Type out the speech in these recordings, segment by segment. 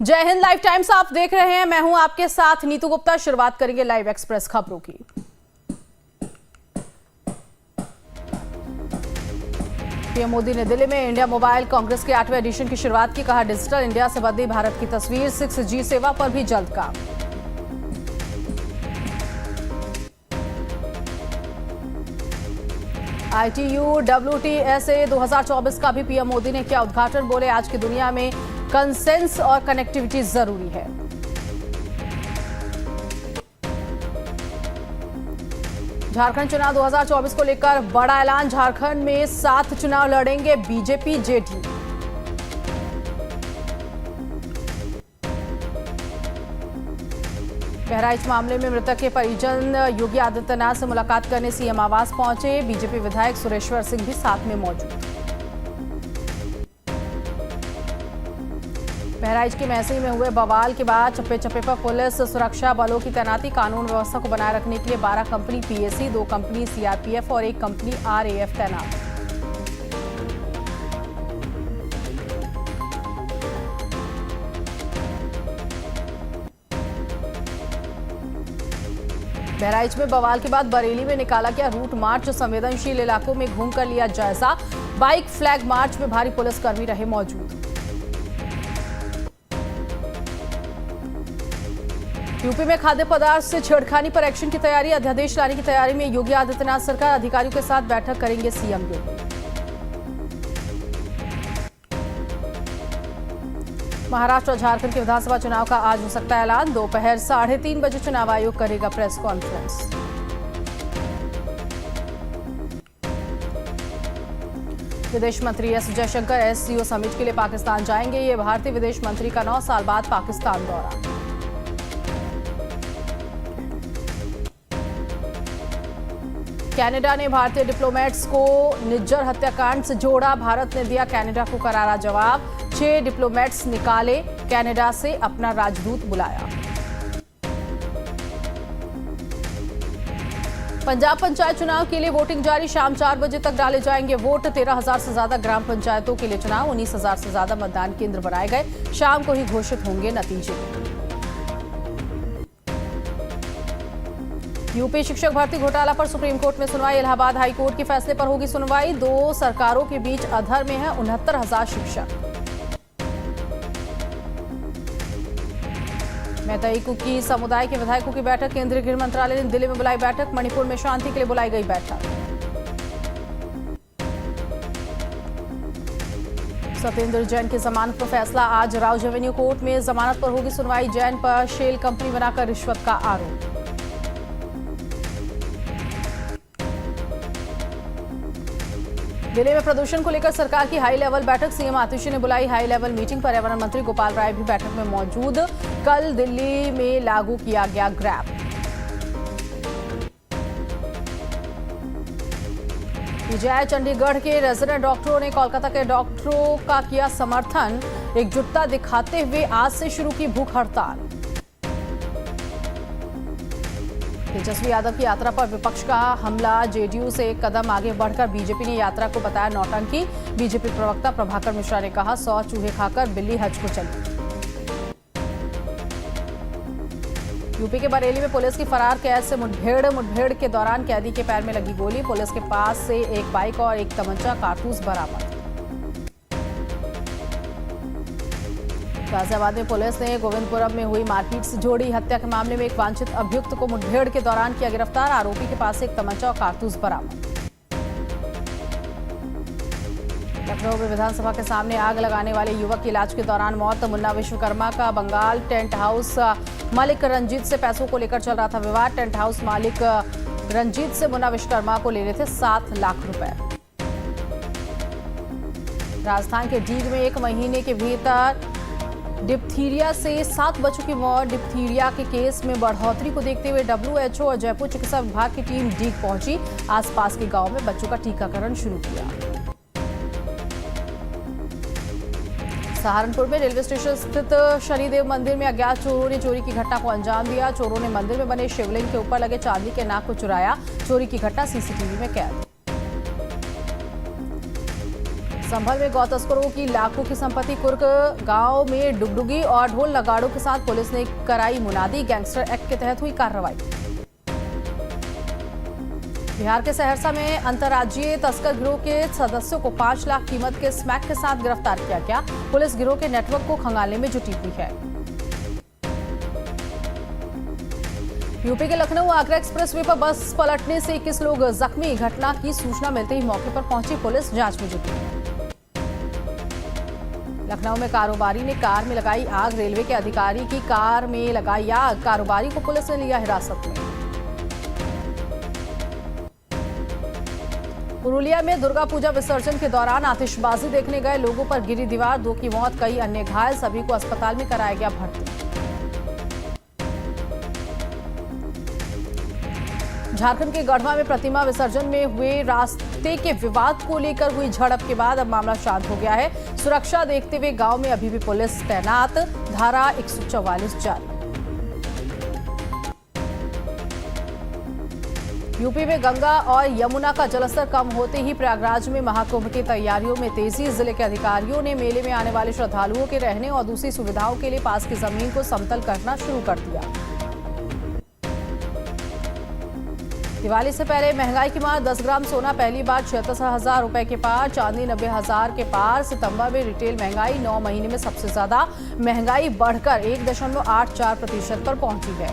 जय Hind live times आप देख रहे हैं। मैं हूं आपके साथ नीतू गुप्ता। शुरुआत करेंगे लाइव एक्सप्रेस खबरों की। पीएम मोदी ने दिल्ली में इंडिया मोबाइल कांग्रेस के 8वें एडिशन की शुरुआत की। कहा, डिजिटल इंडिया से बदली भारत की तस्वीर। 6G सेवा पर भी जल्द काम। ITU WTSA 2024 का भी पीएम मोदी ने किया उद्घाटन। बोले, आज की दुनिया में कंसेंस और कनेक्टिविटी जरूरी है। झारखंड चुनाव 2024 को लेकर बड़ा ऐलान। झारखंड में 7 चुनाव लड़ेंगे बीजेपी जेडीयू। बहराइच मामले में मृतक के परिजन योगी आदित्यनाथ से मुलाकात करने सीएम आवास पहुंचे। बीजेपी विधायक सुरेश्वर सिंह भी साथ में मौजूद। बहराइच के मैसई में हुए बवाल के बाद चप्पे चप्पे पर पुलिस सुरक्षा बलों की तैनाती। कानून व्यवस्था को बनाए रखने के लिए 12 कंपनी पीएसी, 2 कंपनी सीआरपीएफ और 1 कंपनी आरएएफ तैनात। बहराइच में बवाल के बाद बरेली में निकाला गया रूट मार्च। संवेदनशील इलाकों में घूमकर लिया जायजा। बाइक फ्लैग मार्च में भारी पुलिसकर्मी रहे मौजूद। यूपी में खाद्य पदार्थ से छेड़खानी पर एक्शन की तैयारी। अध्यादेश लाने की तैयारी में योगी आदित्यनाथ सरकार। अधिकारियों के साथ बैठक करेंगे सीएम योगी। महाराष्ट्र और झारखंड के विधानसभा चुनाव का आज हो सकता है ऐलान। दोपहर 3:30 बजे चुनाव आयोग करेगा प्रेस कॉन्फ्रेंस। विदेश मंत्री एस जयशंकर SCO समिट के लिए पाकिस्तान जाएंगे। ये भारतीय विदेश मंत्री का 9 साल बाद पाकिस्तान दौरा। कनाडा ने भारतीय डिप्लोमेट्स को निज्जर हत्याकांड से जोड़ा। भारत ने दिया कनाडा को करारा जवाब। 6 डिप्लोमेट्स निकाले, कनाडा से अपना राजदूत बुलाया। पंजाब पंचायत चुनाव के लिए वोटिंग जारी। शाम 4 बजे तक डाले जाएंगे वोट। 13,000 से ज्यादा ग्राम पंचायतों के लिए चुनाव। 19,000 से ज्यादा मतदान केंद्र बनाए गए। शाम को ही घोषित होंगे नतीजे। यूपी शिक्षक भर्ती घोटाला पर सुप्रीम कोर्ट में सुनवाई। इलाहाबाद हाई कोर्ट के फैसले पर होगी सुनवाई। 2 सरकारों के बीच अधर में है 69,000 शिक्षक। मैतेई कुकी समुदाय के विधायकों की बैठक। केंद्रीय गृह मंत्रालय ने दिल्ली में बुलाई बैठक। मणिपुर में शांति के लिए बुलाई गई बैठक। सत्येंद्र जैन की जमानत पर फैसला आज। राउज एवेन्यू कोर्ट में जमानत पर होगी सुनवाई। जैन पर शेल कंपनी बनाकर रिश्वत का आरोप। दिल्ली में प्रदूषण को लेकर सरकार की हाई लेवल बैठक। सीएम आतिशी ने बुलाई हाई लेवल मीटिंग। पर्यावरण मंत्री गोपाल राय भी बैठक में मौजूद। कल दिल्ली में लागू किया गया ग्रैब। विजय चंडीगढ़ के रेजिडेंट डॉक्टरों ने कोलकाता के डॉक्टरों का किया समर्थन। एकजुटता दिखाते हुए आज से शुरू की भूख हड़ताल। तेजस्वी यादव की यात्रा पर विपक्ष का हमला। जेडीयू से एक कदम आगे बढ़कर बीजेपी ने यात्रा को बताया नौटंकी। बीजेपी प्रवक्ता प्रभाकर मिश्रा ने कहा, 100 चूहे खाकर बिल्ली हज को चली। यूपी के बरेली में पुलिस की फरार कैद से मुठभेड़ के दौरान कैदी के पैर में लगी गोली। पुलिस के पास से एक बाइक और एक तमंचा कारतूस बरामद। गाजियाबाद में पुलिस ने गोविंदपुरम में हुई मारपीट से जोड़ी। हत्या के मामले में एक वांछित अभियुक्त को मुठभेड़ के दौरान किया गिरफ्तार। आरोपी के पास से एक तमंचा और कारतूस बरामद। लखनऊ में विधानसभा के सामने आग लगाने वाले युवक की इलाज के दौरान मौत। मुन्ना विश्वकर्मा का बंगाल टेंट हाउस मालिक रंजीत से पैसों को लेकर चल रहा था विवाद। टेंट हाउस मालिक रंजीत से मुन्ना विश्वकर्मा को लेने थे 7 लाख रुपए। राजस्थान के डीग में 1 महीने के भीतर डिप्थीरिया से 7 बच्चों की मौत। डिप्थीरिया के केस में बढ़ोतरी को देखते हुए WHO और जयपुर चिकित्सा विभाग की टीम डीग पहुंची। आसपास के गांव में बच्चों का टीकाकरण शुरू किया। सहारनपुर में रेलवे स्टेशन स्थित शनिदेव मंदिर में अज्ञात चोरों ने चोरी की घटना को अंजाम दिया। चोरों ने मंदिर में बने शिवलिंग के ऊपर लगे चांदी के नाग को चुराया। चोरी की घटना सीसीटीवी में कैद। संभल में गौ तस्करों की लाखों की संपत्ति कुर्क गांव में डुगडुगी और ढोल नगाड़ों के साथ पुलिस ने कराई मुनादी। गैंगस्टर एक्ट के तहत हुई कार्रवाई। बिहार के सहरसा में अंतर्राज्यीय तस्कर गिरोह के सदस्यों को 5 लाख कीमत के स्मैक के साथ गिरफ्तार किया गया। पुलिस गिरोह के नेटवर्क को खंगालने में जुटी हुई है। यूपी के लखनऊ आगरा एक्सप्रेसवे पर बस पलटने से 21 लोग जख्मी। घटना की सूचना मिलते ही मौके पर पहुंची पुलिस जांच में जुटी। लखनऊ में कारोबारी ने कार में लगाई आग। रेलवे के अधिकारी की कार में लगाई आग। कारोबारी को पुलिस ने लिया हिरासत में। पुरुलिया में दुर्गा पूजा विसर्जन के दौरान आतिशबाजी देखने गए लोगों पर गिरी दीवार। 2 की मौत, कई अन्य घायल। सभी को अस्पताल में कराया गया भर्ती। झारखंड के गढ़वा में प्रतिमा विसर्जन में हुए रास्ते के विवाद को लेकर हुई झड़प के बाद अब मामला शांत हो गया है। सुरक्षा देखते हुए गांव में अभी भी पुलिस तैनात। धारा 144 जारी। यूपी में गंगा और यमुना का जलस्तर कम होते ही प्रयागराज में महाकुंभ की तैयारियों में तेजी। जिले के अधिकारियों ने मेले में आने वाले श्रद्धालुओं के रहने और दूसरी सुविधाओं के लिए पास की जमीन को समतल करना शुरू कर दिया। दिवाली से पहले महंगाई की मार। 10 ग्राम सोना पहली बार 76,000 रुपए के पार। चांदी 90,000 के पार। सितंबर में रिटेल महंगाई 9 महीने में सबसे ज्यादा। महंगाई बढ़कर 1.84% पर पहुंची है।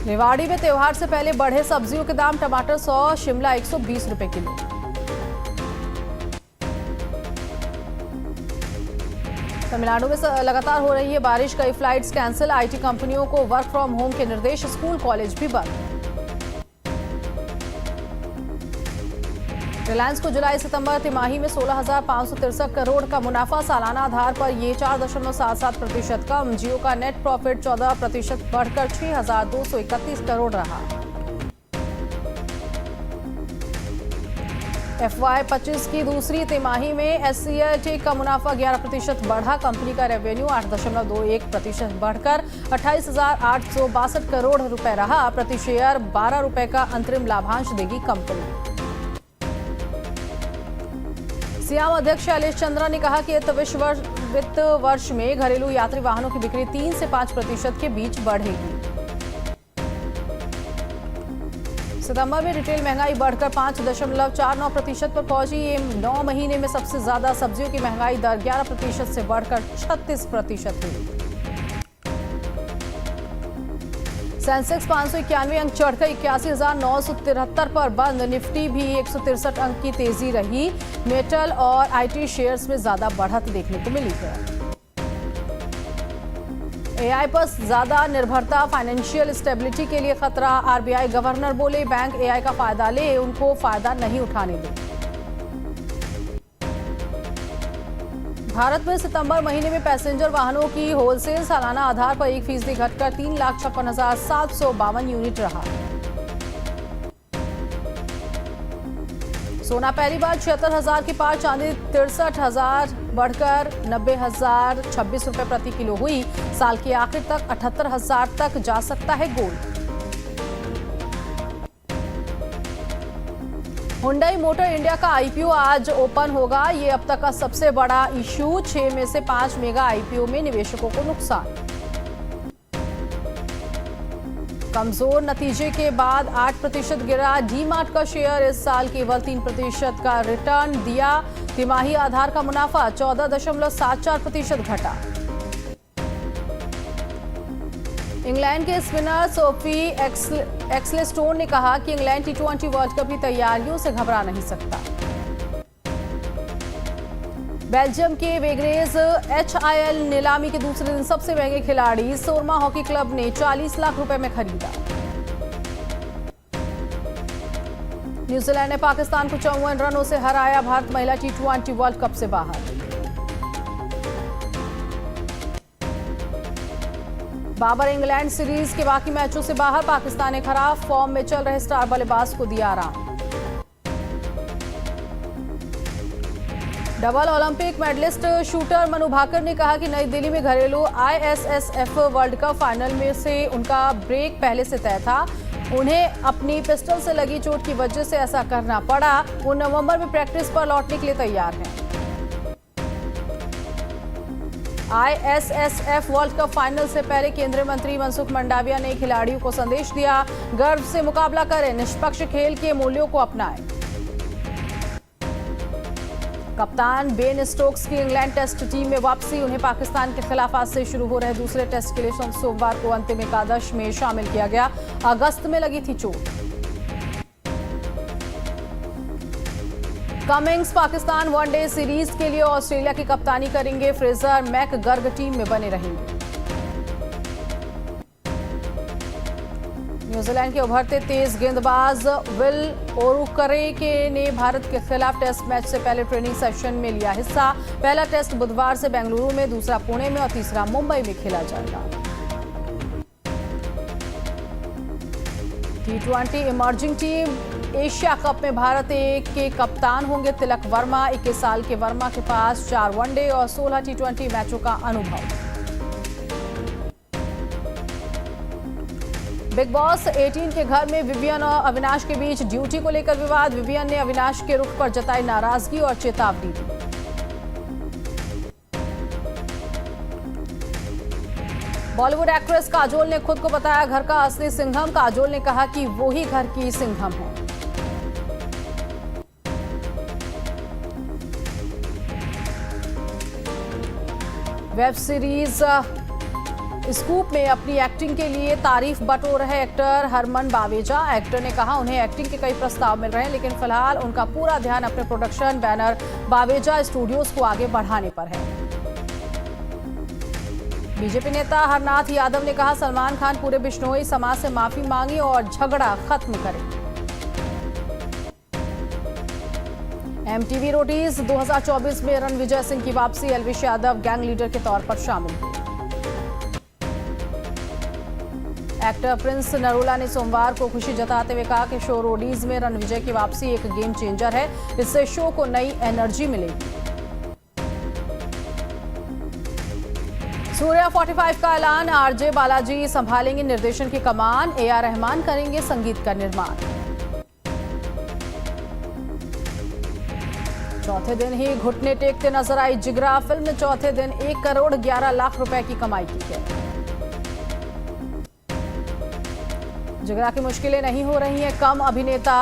रेवाड़ी में त्योहार से पहले बढ़े सब्जियों के दाम। टमाटर 100, शिमला 120 रुपए किलो। तमिलनाडु में लगातार हो रही है बारिश। कई फ्लाइट्स कैंसिल। आईटी कंपनियों को वर्क फ्रॉम होम के निर्देश। स्कूल कॉलेज भी बंद। रिलायंस को जुलाई सितंबर तिमाही में 16,563 करोड़ का मुनाफा। सालाना आधार पर ये 4.77% कम। जियो का नेट प्रॉफिट 14% बढ़कर 6,231 करोड़ रहा। FY25 की दूसरी तिमाही में एससीआई का मुनाफा 11% बढ़ा। कंपनी का रेवेन्यू 8.21% बढ़कर 28,862 करोड़ रुपए रहा। प्रति शेयर 12 रुपए का अंतरिम लाभांश देगी कंपनी। सियाम अध्यक्ष शैलेश चंद्रा ने कहा कि वित्त वर्ष में घरेलू यात्री वाहनों की बिक्री 3 से 5% के बीच बढ़ेगी। सितंबर में रिटेल महंगाई बढ़कर 5.49% पर पहुंची। ये 9 महीने में सबसे ज्यादा। सब्जियों की महंगाई दर 11% से बढ़कर 36% हुई। सेंसेक्स 591 अंक चढ़कर 81,973 पर बंद। निफ्टी भी 163 अंक की तेजी रही। मेटल और आईटी शेयर्स में ज्यादा बढ़त देखने को मिली है। एआई पर ज्यादा निर्भरता फाइनेंशियल स्टेबिलिटी के लिए खतरा। आरबीआई गवर्नर बोले बैंक एआई का फायदा ले, उनको फायदा नहीं उठाने दें। भारत में सितंबर महीने में पैसेंजर वाहनों की होलसेल सालाना आधार पर 1% घटकर 3,56,752 यूनिट रहा। सोना पहली बार 76,000 के पार। चांदी 63,000 बढ़कर 90,026 रुपए प्रति किलो हुई। साल के आखिर तक 78,000 तक जा सकता है गोल्ड। हुंडई मोटर इंडिया का आईपीओ आज ओपन होगा। ये अब तक का सबसे बड़ा इशू। 6 में से 5 मेगा आईपीओ में निवेशकों को नुकसान। कमजोर नतीजे के बाद 8% गिरा। डी-मार्ट का शेयर। इस साल केवल 3% का रिटर्न दिया। तिमाही आधार का मुनाफा 14.74% घटा। इंग्लैंड के स्पिनर सोफी एक्सलेस्टोन ने कहा कि इंग्लैंड T20 वर्ल्ड कप की तैयारियों से घबरा नहीं सकता। बेल्जियम के वेगरेज HIL नीलामी के दूसरे दिन सबसे महंगे खिलाड़ी सोरमा हॉकी क्लब ने 40 लाख रुपए में खरीदा। न्यूजीलैंड ने पाकिस्तान को 54 रनों से हराया। भारत महिला T20 वर्ल्ड कप से बाहर। बाबर इंग्लैंड सीरीज के बाकी मैचों से बाहर। पाकिस्तान ने खराब फॉर्म में चल रहे स्टार बल्लेबाज को दिया आराम। Double Olympic medallist shooter Manu Bhaker ने कहा कि नई दिल्ली में घरेलू ISSF वर्ल्ड कप फाइनल में से उनका ब्रेक पहले से तय था। उन्हें अपनी पिस्टल से लगी चोट की वजह से ऐसा करना पड़ा। वो नवंबर में प्रैक्टिस पर लौटने के लिए तैयार हैं। ISSF वर्ल्ड कप फाइनल से पहले केंद्रीय मंत्री मनसुख मंडाविया ने खिलाड़ियों को संदेश दिया, गर्व से मुकाबला करें, निष्पक्ष खेल के मूल्यों को अपनाएं। कप्तान बेन स्टोक्स की इंग्लैंड टेस्ट टीम में वापसी। उन्हें पाकिस्तान के खिलाफ आज से शुरू हो रहे दूसरे टेस्ट के लिए सोमवार को अंतिम एकादश में शामिल किया गया। अगस्त में लगी थी चोट। कमिंग्स पाकिस्तान वनडे सीरीज के लिए ऑस्ट्रेलिया की कप्तानी करेंगे। फ्रेजर मैकगर्ग टीम में बने रहेंगे। न्यूजीलैंड के उभरते तेज गेंदबाज विल ओरुकरे ने भारत के खिलाफ टेस्ट मैच से पहले ट्रेनिंग सेशन में लिया हिस्सा। पहला टेस्ट बुधवार से बेंगलुरु में, दूसरा पुणे में और तीसरा मुंबई में खेला जाएगा। T20 emerging team Asia cup में भारत ए के कप्तान होंगे तिलक वर्मा। 21 साल के वर्मा के पास 4 वनडे और 16 T20 मैचों का अनुभव। बिग बॉस 18 के घर में विवियन और अविनाश के बीच ड्यूटी को लेकर विवाद। विवियन ने अविनाश के रुख पर जताई नाराजगी और चेतावनी दी। बॉलीवुड एक्ट्रेस काजोल ने खुद को बताया घर का असली सिंघम। काजोल ने कहा कि वो ही घर की सिंघम है। वेब सीरीज स्कूप में अपनी एक्टिंग के लिए तारीफ बटोर रहे एक्टर हरमन बावेजा। एक्टर ने कहा उन्हें एक्टिंग के कई प्रस्ताव मिल रहे हैं, लेकिन फिलहाल उनका पूरा ध्यान अपने प्रोडक्शन बैनर बावेजा स्टूडियोज को आगे बढ़ाने पर है। बीजेपी नेता हरनाथ यादव ने कहा सलमान खान पूरे बिश्नोई समाज से माफी मांगी और झगड़ा खत्म करें। MTV रोटीज 2024 में रणविजय सिंह की वापसी। एलविश यादव गैंग लीडर के तौर पर शामिल हुए। एक्टर प्रिंस नरूला ने सोमवार को खुशी जताते हुए कहा कि शो रोडीज में रणविजय की वापसी एक गेम चेंजर है। इससे शो को नई एनर्जी मिलेगी। सूर्या 45 का ऐलान। RJ बालाजी संभालेंगे निर्देशन की कमान। AR रहमान करेंगे संगीत का निर्माण। चौथे दिन ही घुटने टेकते नजर आई जिगरा। फिल्म ने चौथे दिन 1 करोड़ 11 लाख रुपए की कमाई की है। जिगरा की मुश्किलें नहीं हो रही हैं कम। अभिनेता